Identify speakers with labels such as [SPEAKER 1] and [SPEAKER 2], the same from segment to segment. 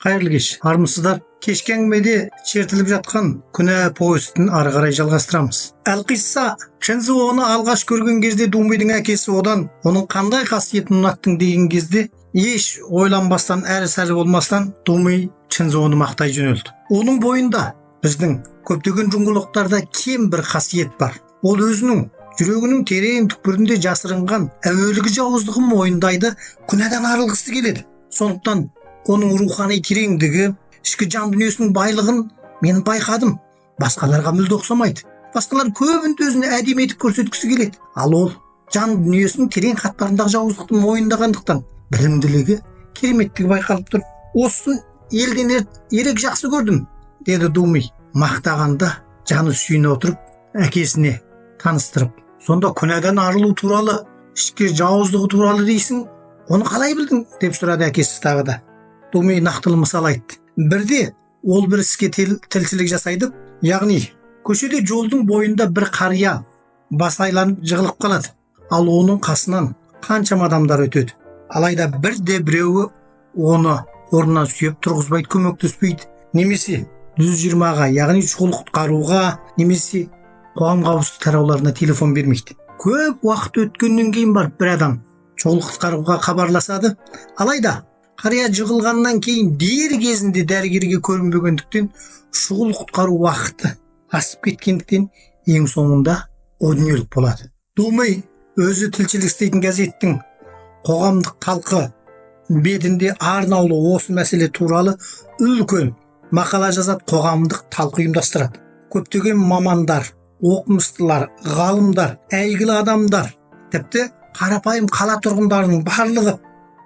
[SPEAKER 1] Қайырлы кеш, армысыздар. Кешкі әңгімеде шертіліп жатқан күнә повестін ары қарай жалғастырамыз. Әлқисса Чэнзо оны алғаш көрген кезде Думидің әкесі одан оның қандай қасиетін ұнаттың деген кезде еш ойланбастан, әрі-сәрі болмастан Думи Чэнзоны мақтай жөнелді. Оның бойында біздің көптеген жұңғылықтарда кем бір қасиет бар. Ол өзінің жүрегінің терең түкпірінде жасырынған әуелгі жауыздығын мойындайды, күнәдан арылғысы келеді. Сондықтан оның рухани тереңдігі, ішкі жан дүниесінің байлығын мен байқадым. Басқаларға мүлде ұқсамайды. Басқалар көбінде өзін әдемі етіп көрсеткісі келеді. Ал ол жан дүниесінің терең қатпарындағы жауыздықты мойындағандықтан білімділігі, кереметтігі байқалып тұр. Осын елден ерек жақсы көрдім, деді Думи. Мақтағанда жаны сүйіне отырып, әкесіне таныстырып. Сонда күнәдан арылу туралы, ішкі жауыздығы туралы дейсің, оны қалай білдің? Деп сұрады әкесі тағы да. Думи нақтылы мысал айтты. Бірде ол бір іске тілшілік жасайды, яғни көшеде жолдың бойында бір қария бас айланып жығылып қалады. Ал оның қасынан қаншама адамдар өтеді. Алайда бірде біреуі оны орнынан сүйеп тұрғызбайды, көмектеспейді. Немесе 120-ға, яғни шұғыл құтқаруға, немесе қоғам қауіпсіздік тарауларына телефон бермейді. Көп уақыт өткеннен кейін барып бір адам шұғыл құтқаруға хабарласады. Алайда қария жығылғаннан кейін дер кезінде дәрігерге көрінбегендіктен шұғыл құтқару уақыты асып кеткендіктен ең соңында о дүниелік болады. Думи өзі тілшілік істейтін газеттің қоғамдық талқы бетінде арнаулы осы мәселе туралы үлкен мақала жазады, қоғамдық талқы ұйымдастырады. Көптеген мамандар, оқымыстылар, ғалымдар, әйгілі адамдар, тіпті қарапайым қала тұрғындарының барлығы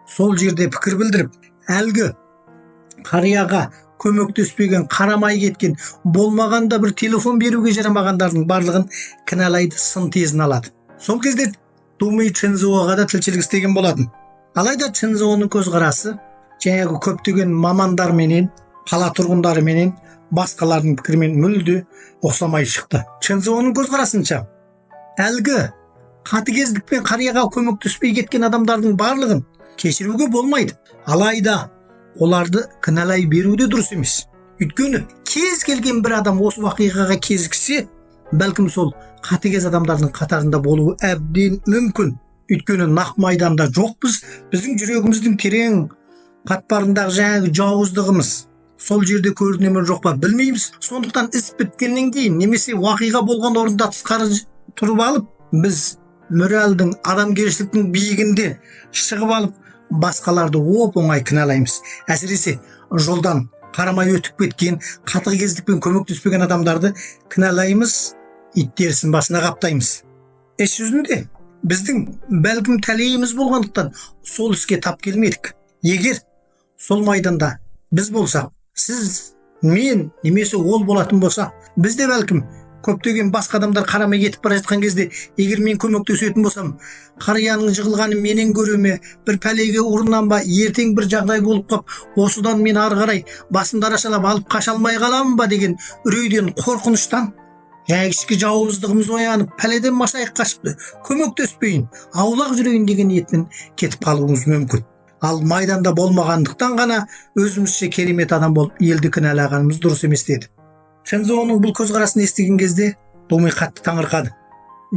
[SPEAKER 1] сол жерде пікір білдіріп, әлгі қарияға көмектеспеген, қарамай кеткен, болмағанда бір телефон беруге жарамағандардың барлығын кінәлайды, сын тезін алады. Сол кезде Думи Чэнзоға да тілшілік істеген болатын. Алайда Чэнзоның көзқарасы жаңағы көптеген мамандар менен, қала тұрғындары менен, басқалардың пікірмен мүлде ұқсамай шықты. Чэнзоның көзқарасынша әлгі қатыгездікпен қарияға көмектеспей кеткен адамдардың барлығын кешіруге болмайды. Алайда оларды кінәлай беру де дұрыс емес. Өйткені кез келген бір адам осы уақиғаға кезіксе, бәлкім сол қатыгез адамдардың қатарында болуы әбден мүмкін. Өйткені нақ майданда жоқпыз, біздің жүрегіміздің терең қатпарындағы жаңағы жауыздығымыз сол жерде көріне ме жоқ па білмейміз. Сондықтан іс біткеннен кейін немесе уақиға болған орында тысқары тұрып алып, біз моральдың, адамгершіліктің биігінде шығып алып, басқаларды оп-оңай кінәлаймыз. Әсіресе жолдан қарамай өтіп кеткен, қатыгездікпен көмектеспеген адамдарды кінәлаймыз, иттерісін басына қаптаймыз. Іс жүзінде біздің бәлкім тәлейіміз болғандықтан сол іске тап келмедік. Егер сол майданда біз болсақ, сіз, мен, немесе ол болатын болса, біз де бәлкім көптеген басқа адамдар қарамай кетіп бара жатқан кезде, егер мен көмектесетін болсам, қарияның жығылғанын менен көре ме, бір пәлеге ұрынам ба, ертең бір жағдай болып қап, осыдан мен ары қарай басымды арашалап алып қаша алмай қаламын ба деген үрейден, қорқыныштан, жаңағы ішкі жауыздығымыз оянып, пәледен машайық қашыпты, көмектеспейін, аулақ жүрейін деген ниетпен кетіп қалуымыз мүмкін. Ал майданда болмағандықтан ғана өзімізше керемет адам болып елді кінәлағанымыз дұрыс емес деді. Чэнзоның бұл көзқарасын естіген кезде Думи қатты таңырқады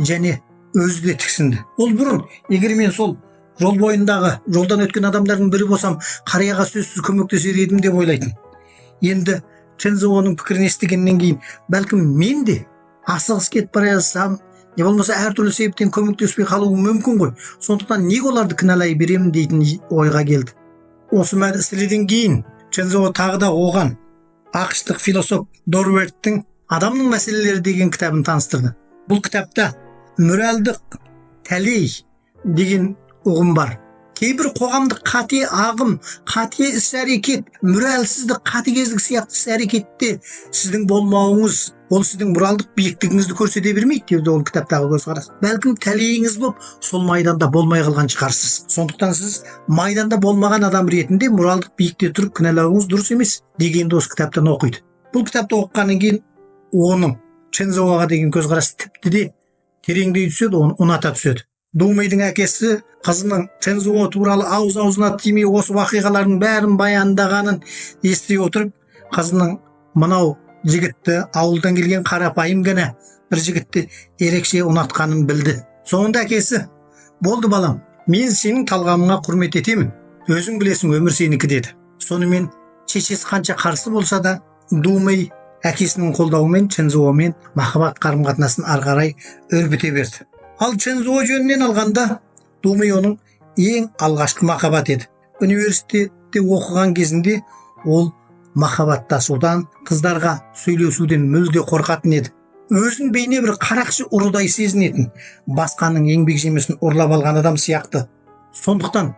[SPEAKER 1] және өзі де тіксінді. Ол бұрын, егер мен сол жол бойындағы жолдан өткен адамдардың бірі болсам, қарияға сөзсіз көмектесер едім деп ойлайтын. Енді Чэнзоның пікірін естігеннен кейін, бәлкім мен де асығыс кетіп бара жатсам, не болмаса әртүрлі себептен көмектеспей қалуы мүмкін ғой. Сондықтан неге оларды кінәлай беремін дейтін ойға келді. Осы мәселеден кейін Чэнзо тағы да оған ақштық философ Дорверттің «Адамның мәселелері» деген кітабын таныстырды. Бұл кітапта моральдық тәлей деген ұғым бар. Кейбір қоғамдық қате ағым, қате іс-әрекет, моральсіздік, қатыгездік сияқты іс-әрекетте сіздің болмауыңыз, ол сіздің моральдық биіктігіңізді көрсете бермейді дейді ол кітаптағы көзқарас. Бәлкім тәлейіңіз болып, сол майданда болмай қалған шығарсыз. Сондықтан сіз майданда болмаған адам ретінде моральдық биікте тұрып кінәлауыңыз дұрыс емес дегенді осы кітаптан оқиды. Бұл кітапты оқығаннан кейін оның Чэнзоға деген көзқарасы тіпті де тереңдей түседі, оны ұната түседі. Думидің әкесі қызының Чензуо туралы ауыз-аузына тимей осы уақиғалардың бәрін баяндағанын ести отырып, қызының мынау жігітті, ауылдан келген қарапайым ғана бір жігітті ерекше ұнатқанын білді. Соңында әкесі: "Болды балам, мен сенің талғамыңа құрмет етемін. Өзің білесің, өмір сенікі" деді. Сонымен шешесі қанша қарсы болса да, Думей әкесінің қолдауымен Чензуомен махаббат қарым-қатынасын ары қарай өрбіте берді. Ал Чензуо жөнінен алғанда, Думей оның ең алғашқы махаббат еді. Университетте оқыған кезінде ол махаббаттасудан, қыздарға сөйлесуден мүлде қорқатын еді. Өзін бейне бір қарақшы ұрыдай сезінетін, басқаның еңбек жемесін ұрлап алған адам сияқты. Сондықтан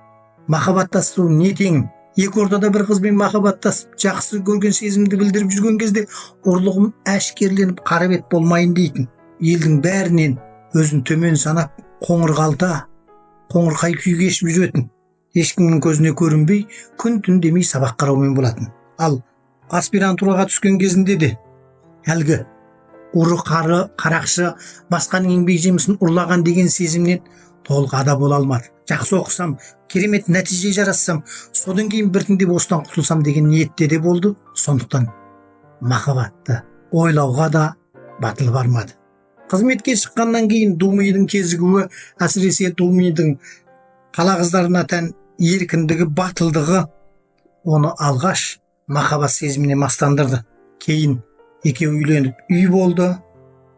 [SPEAKER 1] махаббаттасу не теңім? Екі ортада бір қызбен махаббаттасып, жақсы көрген сезімді білдіріп жүрген кезде ұрлығым әшкерленіп қара бет болмайын дейтін. Елдің бәрінен өзін төмен санап, қоңырқай күй кешіп жүретін. Ешкімнің көзіне көрінбей, күн-түн демей сабақ қараумен болатын. Ал аспирантураға түскен кезінде де әлгі ұры-қары, қарақшы, басқаның еңбек жемісін ұрлаған деген сезімнен толық ада бола алмады. Жақсы оқысам, керемет нәтиже жарассам, содан кейін біртіндеп осыдан құтылсам деген ниетте де болды. Сондықтан махаббатты ойлауға да батылы бармады. Қызметке шыққаннан кейін Думейдің кезігуі, әсіресе Думейдің қала қыздарына тән еркіндігі, батылдығы оны алғаш махаббат сезіміне мастандырды. Кейін екеуі үйленіп үй болды.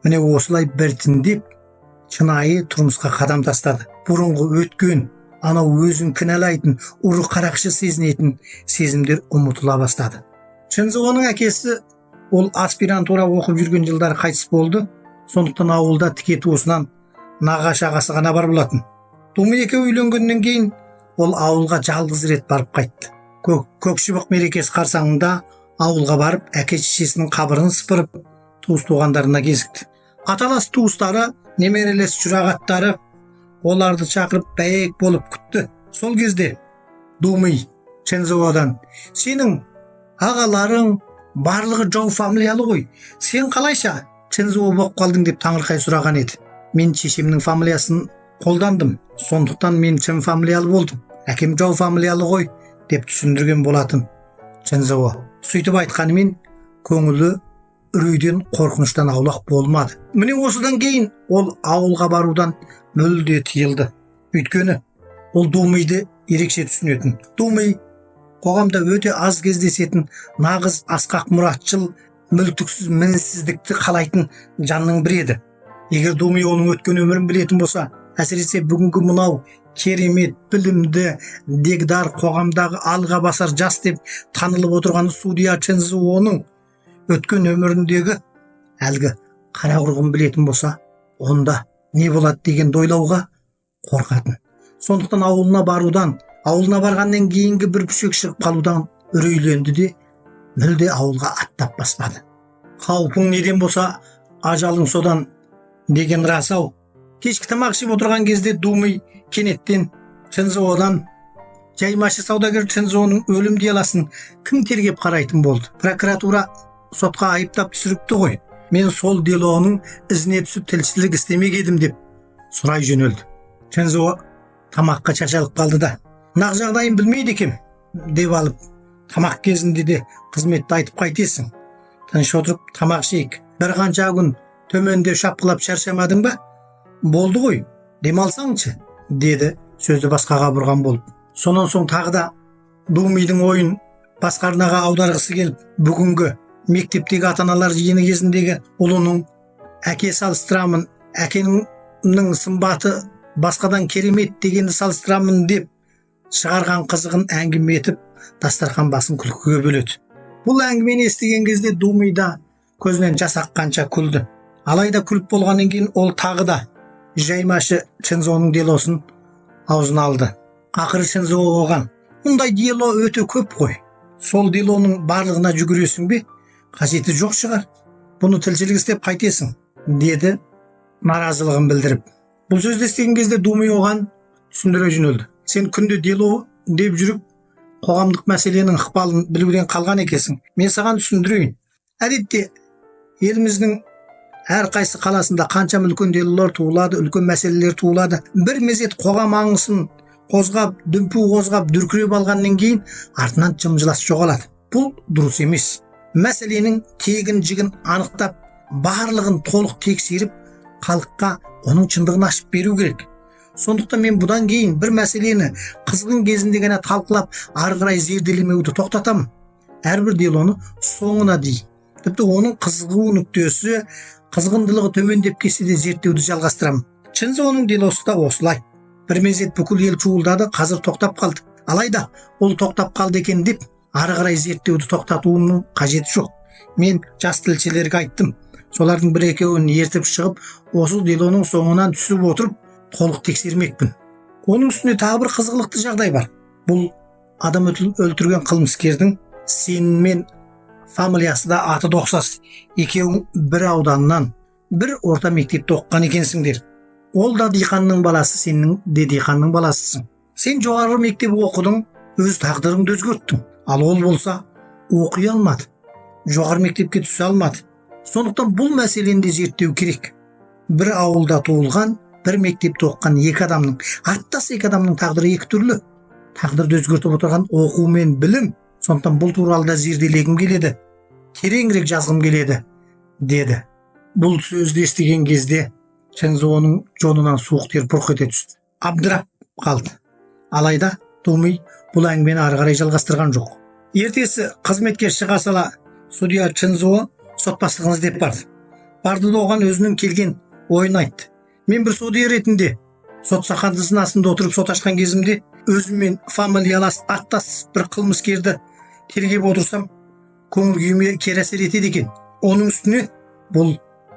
[SPEAKER 1] Міне осылай біртіндеп шынайы тұрмысқа қадам тастады. Бұрынғы өткен, анау өзін кінәлайтын, ұры қарақшы сезінетін сезімдер ұмытыла бастады. Чензуоның әкесі ол аспирантура оқып жүрген жылдары қайтыс болды. Сондықтан ауылда тіке туысынан нағашы ағасы ғана бар болатын. Думей екеуі үйленгеннен кейін ол ауылға жалғыз рет барып қайтты. Көкшібақ мерекесі қарсаңында ауылға барып, әке шешесінің қабырын сыпырып, туыс-туғандарына кезікті. Аталас туыстары, немерелес жұрағаттары оларды шақырып бәйек болып күтті. Сол кезде Думей Чензуодан: "Сенің ағаларың барлығы Джоу фамилиялы ғой. Сен қалайша Чензуо болып қалдың?" деп таңырқай сұраған еді. "Мен шешемнің фамилиясын қолдандым. Сондықтан мен Чен фамилиялы болдым. Әкем Джоу фамилиялы ғой" деп түсіндірген болатын Чензуо. Сөйтіп айтқанымен көңілі үрейден, қорқыныштан аулақ болмады. Міне осыдан кейін ол ауылға барудан мүлде тыйылды. Өйткені ол Думейді ерекше түсінетін. Думей қоғамда өте аз кездесетін, нағыз асқақ мұратшыл, мүлтіксіз мінсіздікті қалайтын жанның бірі еді. Егер Думей оның өткен өмірін білетін болса, әсіресе бүгінгі мынау керемет, білімді, дегдар, қоғамдағы алға басар жас деп танылып отырған судья Чензуоның өткен өміріндегі әлгі қара құрығын білетін болса, онда не болады деген дойлауға қорқатын. Сондықтан ауылына барғаннан кейінгі бір пүшек шығып қалудан үрейленді де мүлде ауылға аттап баспады. "Қаупың неден болса, ажалың содан" деген рас-ау. Кешкі тамақ ішіп отырған кезде Думей кенеттен Чензуодан: "Жаймашы саудагер Чензуоның өлім делосын кім тергеп қарайтын болды? Прокуратура сотқа айыптап түсіріпті ғой. Мен сол делоның ізіне түсіп тілшілік істемек едім" деп сұрай жөнелді. Чензуо тамаққа шашалып қалды да: "Нақ жағдайын білмейді екем" деп алып, "Тамақ кезінде де қызметті айтып қайтесің. Тыныш отырып тамақ ішейік. Бір қанша күн төменде шапқылап шаршамадың ба? Болды ғой, демалсаңшы" деді сөзді басқаға бұрған болып. Сонан соң тағы да Думейдің ойын басқа арнаға аударғысы келіп, бүгінгі мектептегі ата-аналар жиыны кезіндегі ұлының "Әке салыстырамын, әкенің сымбаты басқадан керемет дегенді салыстырамын" деп шығарған қызығын әңгіме етіп, дастархан басын күлкіге бөледі. Бұл әңгімені естіген кезде Думей да көзінен жас аққанша күлді. Алайда күліп болғаннан кейін ол тағы да Жаймашы Чензуоның делосын аузына алды. Ақыры Чензуо оған: "Мұндай дело өте көп қой. Сол делоның барлығына жүгіресің бе? Қажеті жоқ шығар. Бұны тілшілік істеп қайтесің" деді наразылығын білдіріп. Бұл сөзді естіген кезде Думей оған түсіндіре жөнелді: "Сен күнде дело деп жүріп, қоғамдық мәселенің ықпалын білуден қалған екенсің. Мен саған түсіндірейін. Әдетте еліміздің Әр кайсы каласында канча үлкен делолор туулады, үлкен маселелер туулады. Бир мезет когам аңысын козгап, дүмпүү козгап, дүркүрөп алгандан кийин артынан жымжылас жоголат. Бул дурус эмес. Мәселенин тегин жигин аныктап, барлыгын толук текшерип, халыкка онун чындыгын ашып берүү керек. Сондуктан мен будан кийин бир маселени кызгын кезинде гана талкылап, ары карай зерделемеуди токтотам. Ар бир делону соңуна дейин, типти онун кызыгуу нүктөсү, кызгындылыгы төмөндөп кетсе де зерттөөдү жалгастырам. Чинзоонун делосу да осулай. Бир мезет бүкүл эл чуулдады, азыр токтоп калды. Алайда ол токтоп калды экен деп ары карай зерттөөдү токтотуунун кажети жок. Мен жас тилчилерге айттым. Солардын бир экөөнүн ертип чыгып, осул делонун соңунан түсүп отуруп, толук текшермекпин. Онун үстүнө дагы бир кызыклыктуу жагдай бар. Бул адам өлтүргөн кылмыскердин сенин мен фамилиясы да аты да окшош. Экөөң бир ауданнан, бир орта мектепте окуган экенсиңдер. Ол да дыйкандын баласы, сенин де дыйкандын баласысың. Сен жогорку мектеп окудуң, өз тагдырыңды өзгөрттүң. Ал ол болсо окуй алмады. Жогорку мектепке түшө алмады. Сондуктан бул маселени зерттөө керек. Бир ауылда туулган, бир мектепте окуган эки адамдын, аттас эки адамдын тагдыры эки түрлүү. Тагдырды өзгөртүп отурган окуу менен билим. Сондуктан бул тууралуу зерделегим келеди. Тереңирээк жазгым келеди, деди. Бул сөздү эстеген кезде Чинзоонун жонунан суук тер бурк эте түштү. Абдырап калды. Алайда Тумий бул әңгимени ары карай жалгастырган жок. Эртеси кызметке чыга сала судья Чинзоо сот баштыгына деп барды. Барды да оган өзүнүн келген оюн айтты. Мен бир судья иретинде сот саханасында отуруп сот ачкан кезимде өзүм менен фамилиялас аттас бир кылмыскерди тергеп отурсам, көңүл күйүмө кері әсер этет экен. Онун үстүнө бул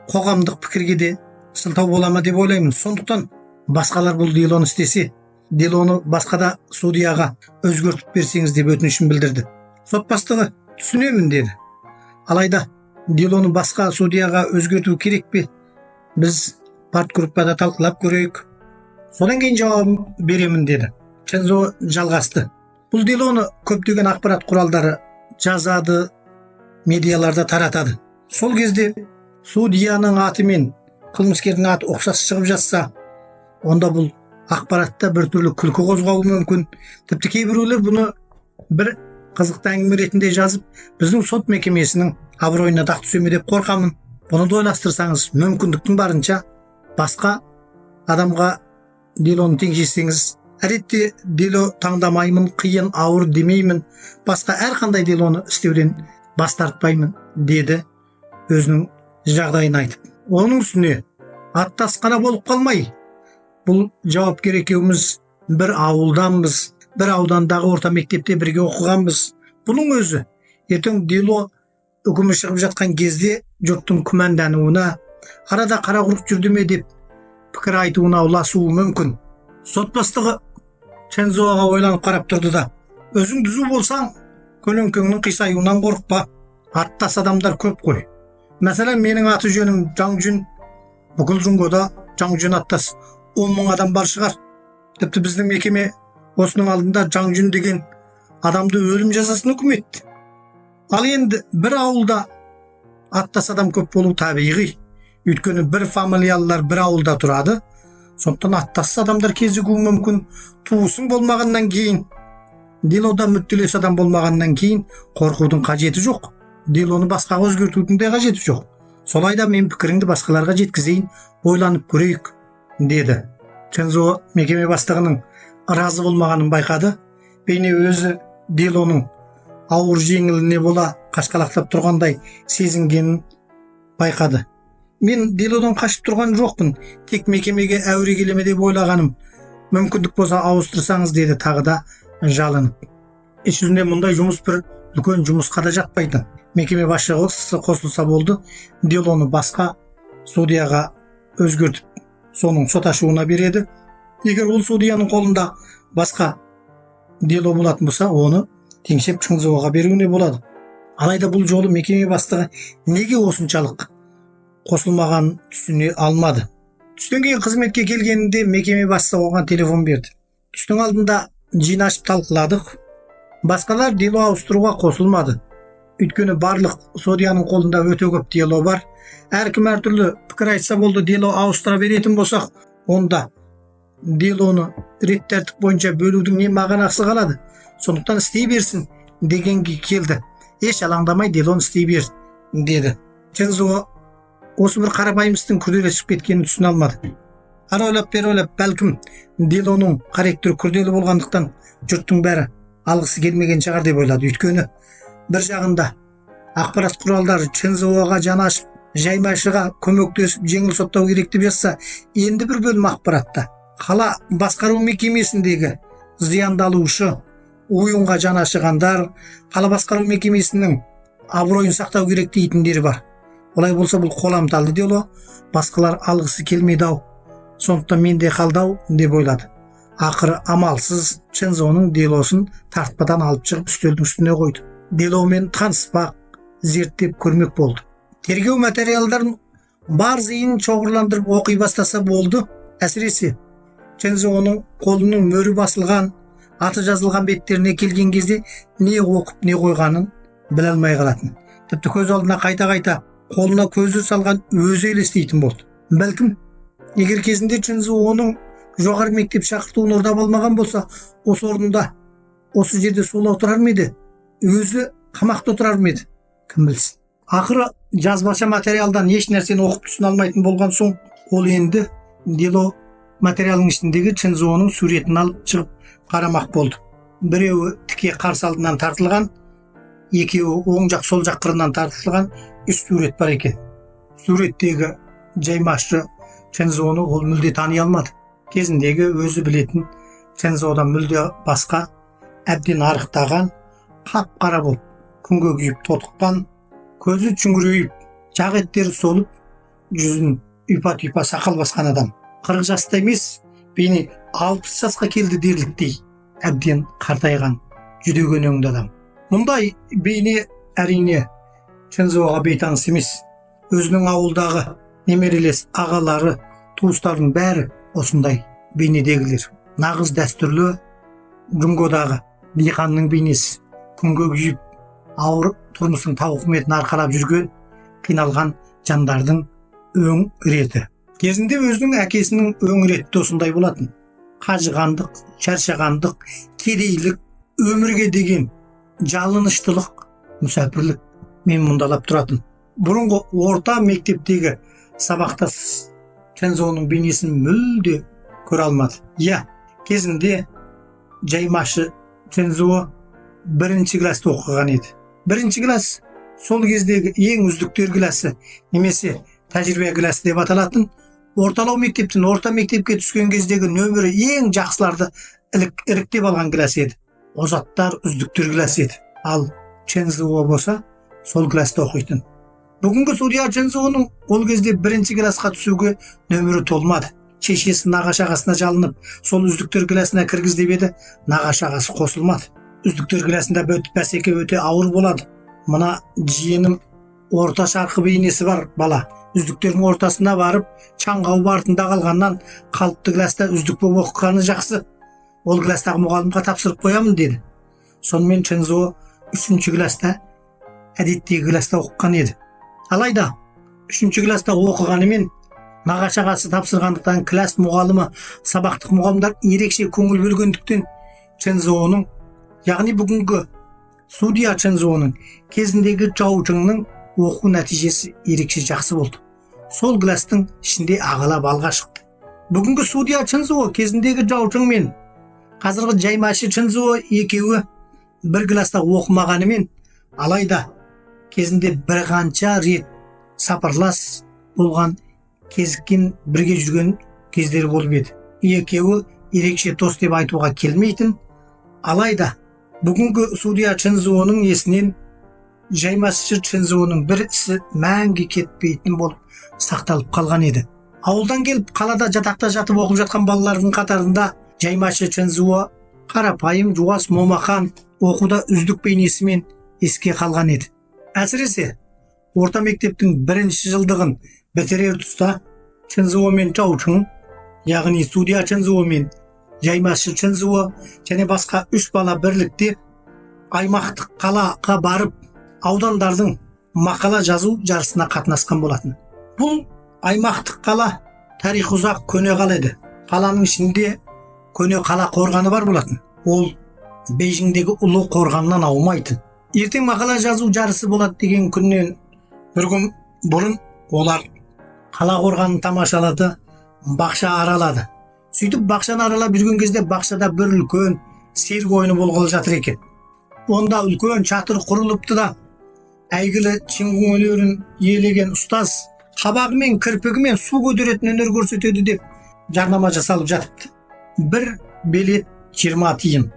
[SPEAKER 1] когамдык пикирге де сылтау болама деп ойлаймын. Сондуктан башкалар бул делону истесе, делону башкада судьяга өзгөртүп берсеңиз деп өтүнүшүн билдирди. Сот баштыгы түшүнөмүн деди. Алайда делону башка судьяга өзгөртүү керекпи? Биз партгруппада талкылап көрөйүк. Содан кийин жабап беремин деди. Чинзоо жалгасты. Бул делону көптөгөн акпарат куралдары жазады, медиаларда таратады. Сол кезде судьянын аты мен кылмыскердин аты окшош чыгып жатса, онда бул акпаратта бир түрлүү күлкү козгоолу мүмкүн. Типти кээ бирөөлөр буну бир кызыктуу әңгиме ретинде жазып, биздин сот мекемесинин аброюна дак түсөмү деп коркамын. Буну да ойлаштырсаңыз, мүмкүндүктүн барынча башка адамга делону теңшерсеңиз, әдетте дело таңдамаймын, кыйын, ауыр демеймин, башка ар кандай делону иштөөдөн бас тартпаймын, деди өзүнүн жагдайын айтып. Онун үстүнө аттас гана болуп калмай, бул жауапкер экөөбүз бир ауылданбыз, бир аудандагы орта мектепте бирге окуганбыз. Бунун өзү эртең дело өкүмү чыгып жаткан кезде жұрттың күмәндануына, арада кара курук жүрдүмө деп пикир айтууна улашуу мүмкүн. Сот баштыгы Чинзоого ойланып карап турду да: өзүң түзүү болсаң, көлөңкөңнүн кыйсаюунан коркпа. Аттас адамдар көп кой. Маселен, менин аты жөнүм Жаңжүн. Бүкүл Жунгода Жаңжүн аттас 10 000 адам бар чыгар. Типти биздин мекеме осунун алдында Жаңжүн деген адамды өлүм жазасына үкүм этти. Ал энди бир ауылда аттас адам көп болуу табигый. Өйткөнү бир фамилиялар бир ауылда турады. Сондуктан аттас адамдар кезигүү мүмкүн. Туусуң болмагандан кийин, делода мүттүлөс адам болмагандан кийин коркуудун кажети жок. Делону башкага өзгөртүүнүн да кажети жок. Солайда мен пикиримди башкаларга жеткизейин, ойланып көрөйүк, деди. Чинзоо мекеме баштыгынын ыраазы болмаганын байкады. Бейне өзү делонун ауыр жеңилине бола кашкалактап тургандай сезингенин байкады. Мен делодон качып турган жокмун, тек мекемеге әуре келеме деп ойлаганым. Мүмкүндүк болсо ауыстырсаңыз, деди тагы да жалынып. Эч жүзүнө мындай жумуш бир үлкөн жумушка да жатпайт. Мекеме башчысы косулса болду, делону башка судьяга өзгөртүп, сонун сот ачууна береді. Эгер ол судьянын колунда башка дело болатын болса, оны теңшеп Чинзоого берүүнү болот. Алайда бул жолу мекеме баштыгы неге осунчалык косулмаган түшүнө алмады. Түштөн кийин кызметке келгенинде мекеме башчысы оған телефон берди. Түштүн алдында жыйнашып талкыладык. Башкалар дело ауыстырууга косулмады. Өйткені барлық судьяның қолында өте көп дело бар. Әркім әртүрлі пікір айтса болды, дело ауыстыра беретін болсақ, онда делоны рет тәртіп бойынша бөлудің не мағынасы қалады? Сондықтан істей берсін дегенге келді. Еш алаңдамай делоны істей бер деді. Чензуо осы бір қарапайым істің күрделесіп кеткенін түсіне алмады. Ана ойлап бері ойлап, бәлкім делоның характері күрделі болғандықтан жұрттың бәрі алғысы келмеген шығар деп ойлады. Өйткені бір жағында ақпарат құралдары Чензуоға жаны ашып, жаймашыға көмектесіп жеңіл соттау керек деп жазса, енді бір бөлім ақпаратта қала басқару мекемесіндегі зияндалушы, ойынға жаны ашығандар, қала басқару мекемесінің абыройын сақтау керек дейтіндері бар. Олай болса, бұл қоламталды дело, басқалар алғысы келмеді-ау, сондықтан менде қалды-ау деп ойлады. Ақыры амалсыз Чензуоның делосын тартпадан алып шығып үстелдің үстіне қойды. Деломен таныспақ, зерттеп көрмек болды. Тергеу материалдарын бар зейінін шоғырландырып оқи бастаса болды. Әсіресе Чензуоның қолының мөрі басылған, аты жазылған беттеріне келген кезде не оқып не қойғанын біле алмай қалатын. Тіпті көз алдына қайта-қайта қолына көзі салған өзі елестейтін болды. Бәлкім, егер кезінде Чензуоның жоғары мектеп шақыртуын орда болмаған болса, осы орнында, осы жерде сол отырар ма еді? Өзі қамақта отырар ма еді? Кім білсін. Ақыры жазбаша материалдан еш нәрсені оқып түсіне алмайтын болған соң, ол енді дело материалының ішіндегі Чензуоның суретін алып шығып қарамақ болды. Біреуі тіке қарсы алдынан тартылған, екеуі оң жақ сол жақ қырынан тартылған 3 сурет бар екен. Суреттегі жаймашы Чензуоны ол мүлде тани алмады. Кезіндегі өзі білетін Чензуодан мүлде басқа, әбден арықтаған, қап-қара болып, күнге күйіп тотыққан, көзі чүңірейіп, жақ еттері солып, жүзін ұйпа-түйпа сақал басқан адам. 40 жаста емес, бейне 60 жасқа келді дерліктей, әбден қартайған, жүдеген өңді адам. Мұндай бейне әрине Чензуоға бейтаныс емес. Өзінің ауылдағы немерелес ағалары, туыстардың бәрі осындай бейнедегілер. Нағыз дәстүрлі Джунгодағы диқанның бейнесі. Күнге күйіп, ауыр тұрмыстың тауқыметін арқалап жүрген, қиналған жандардың өң реті. Кезінде өзінің әкесінің өң реті осындай болатын. Қажығандық, шаршағандық, кедейлік, өмірге деген жалыныштылық, мүсәпірлік мен мұндалап тұратын. Бұрынғы орта мектептегі сабақтас Чензуоның бейнесін мүлде көре алмады. Кезінде жаймашы Чензуо 1-ші класста оқыған еді. 1-ші класс сол кездегі ең үздіктер класы, немесе тәжірибе класы деп аталатын, орталау мектептен орта мектепке түскен кездегі нөмірі ең жақсыларды іріктеп алған класс еді. Озаттар үздіктер класы еді. Ал Чензуо болса сол класста оқитын. Бүгінгі судья Чензуоның ол кезде 1-ші класқа түсуге нөмірі толмады. Шешесі нағашы ағасына жалынып, сол үздіктер класына кіргіз деп еді, нағашы ағасы қосылмады. Үздіктер класында бәсеке өте ауыр болады. Мына жиенім орта шарқы бейнесі бар бала. Үздіктердің ортасына барып, чаңғау артында қалғаннан қалыпты класста үздік болып оқығаны жақсы. Ол кластағы мұғалімге тапсырып қоямын деді. Сонымен Чензуо 3-ші класста, әдеттегі класста оқыған еді. Алайда 3-ші класста оқығанымен нағашы ағасы тапсырғандықтан класс мұғалімі, сабақтық мұғалімдар ерекше көңіл бөлгендіктен Чензуоның, яғни бүгінгі судья Чензуоның кезіндегі Чаучыңның оқу нәтижесі ерекше жақсы болды. Сол класстың ішінде ағалап алға шықты. Бүгінгі судья Чензуо кезіндегі Чаучың мен қазіргі жаймашы Чензуо екеуі бір класста оқымағанымен, алайда кезінде бір қанша рет сапарлас болған, кезіккен, бірге жүрген кездері болып еді. Екеуі ерекше дос деп айтуға келмейтін, алайда бүгінгі судья Чензуоның есінен жаймашы Чензуоның бір ісі мәңгі кетпейтін болып сақталып қалған еді. Ауылдан келіп қалада жатақта жатып оқып жатқан балалардың қатарында жаймашы Чензуо қарапайым, жуас, момақан, оқуда үздік бейнесімен еске қалған еді. Әсіресе орта мектептің 1-ші жылдығын бітірер тұста Чензуо мен Чаучың, яғни судья Чензуо мен жаймашы Чензуо және басқа 3 бала бірлікте аймақтық қалаға барып, аудандардың мақала жазу жарысына қатынасқан болатын. Бұл аймақтық қала тарихы ұзақ көне қала еді. Қаланың ішінде көне қала қорғаны бар болатын. Ол Бейжіңдегі ұлы қорғаннан аумайтын. Ертең мақала жазу жарысы болады деген күннен бір күн бұрын олар қала қорғанын тамашалады, бақша аралады. Сөйтіп бақшаны аралап жүрген кезде бақшада бір үлкен серік ойыны болғалы жатыр екен. Онда үлкен чатыр құрылыпты да, әйгілі Чингу өнерін иелеген ұстаз қабағымен кірпігімен су көтеретін өнер көрсетеді деп жарнама жасалып жатыпты. Бір билет 20 тиын.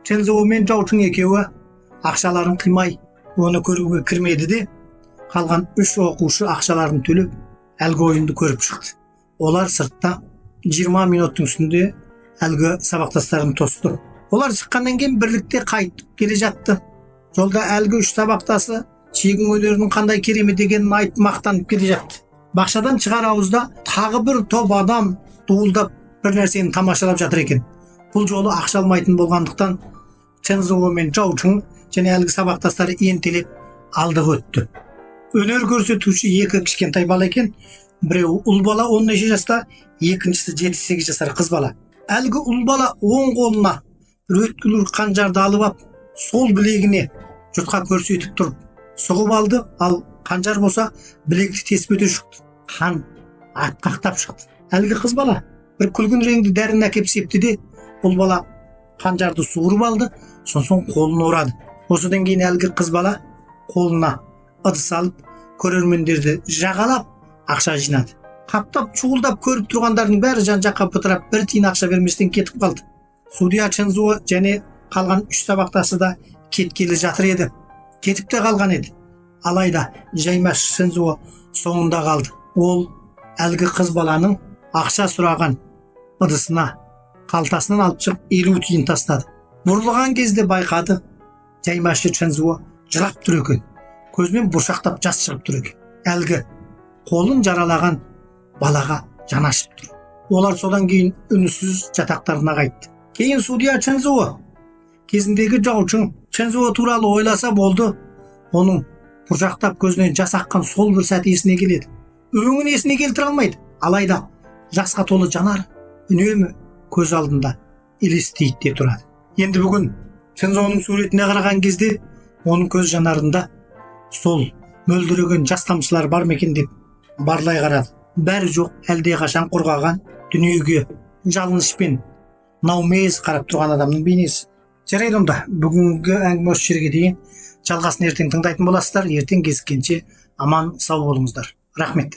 [SPEAKER 1] Чензо мен Жаучың екеуі ақшаларын қимай оны көруге кірмеді де, қалған 3 оқушы ақшаларын төлеп әлгі ойынды көріп шықты. Олар сыртта 20 минуттың үстінде әлгі сабақтастарын тосты. Олар шыққаннан кейін бірлікте қайтып келе жатты. Жолда әлгі 3 сабақтасы Чингу өнерінің қандай керемет екенін айтып мақтанып келе жатты. Бақшадан шығар ауызда тағы бір топ адам дуылдап бір нәрсені тамашалап жатыр екен. Бұл жолы ақша алмайтын болғандықтан Чензо мен Жаучың және әлгі сабақтастары ентелеп алдыға өтті. Өнер көрсетуші 2 кішкентай бала екен. Біреуі ұл бала 10 жаста, екіншісі 7-8 жасар қыз бала. Әлгі ұл бала оң қолына өткір қанжарды алып ап, сол білегіне жұртқа көрсетіп тұрып соғып алды, ал қанжар болса білекті тесіп өте шықты. Қан атқақтап шықты. Әлгі қыз бала бір күлгін реңді дәріні әкеп септі де, ұл бала қанжарды суырып алды, сосын қолын орады. Осыдан кейін әлгі қыз бала қолына ыдыс алып, көрермендерді жағалап ақша жинады. Қаптап шуылдап көріп тұрғандардың бәрі жан-жаққа бытырап бір тиын ақша берместен кетіп қалды. Судья Чензо және қалған 3 сабақтасы да кеткелі жатыр еді. Кетіп те қалған еді. Алайда Жаймаш Чензо соңында қалды. Ол әлгі қыз баланың ақша сұраған ыдысына қалтасынан алып шығып 50 тиын тастады. Бұрылған кезде байқады, Жаймашы Чензо жылап тұр екен. Көзінен бұршақтап жас шығып тұр екен. Әлгі қолын жаралаған балаға жанашып тұр. Олар содан кейін үнсіз жатақтарына қайтты. Кейін судья Чензо кезіндегі Жаучың Чензо туралы ойласа болды. Оның бұршақтап көзінен жас аққан сол бір сәт есіне келеді. Өңін есіне келтіре алмайды. Алайда жасқа толы жанар үнемі көз алдында елестейді де тұрады. Енді бүгін Чензоның суретіне қараған кезде оның көз жанарында сол мөлдіреген жас тамшылар бар ма екен деп барлай қарады. Бәрі жоқ, әлде қашан қорғаған дүниеге жалынышпен наумез қарап тұрған адамның бейнесі. Жарайды онда, бүгінгі әңгіме осы жерге дейін. Жалғасын ертең тыңдайтын боласыздар. Ертең кезіккенше аман сау болыңыздар. Рахмет.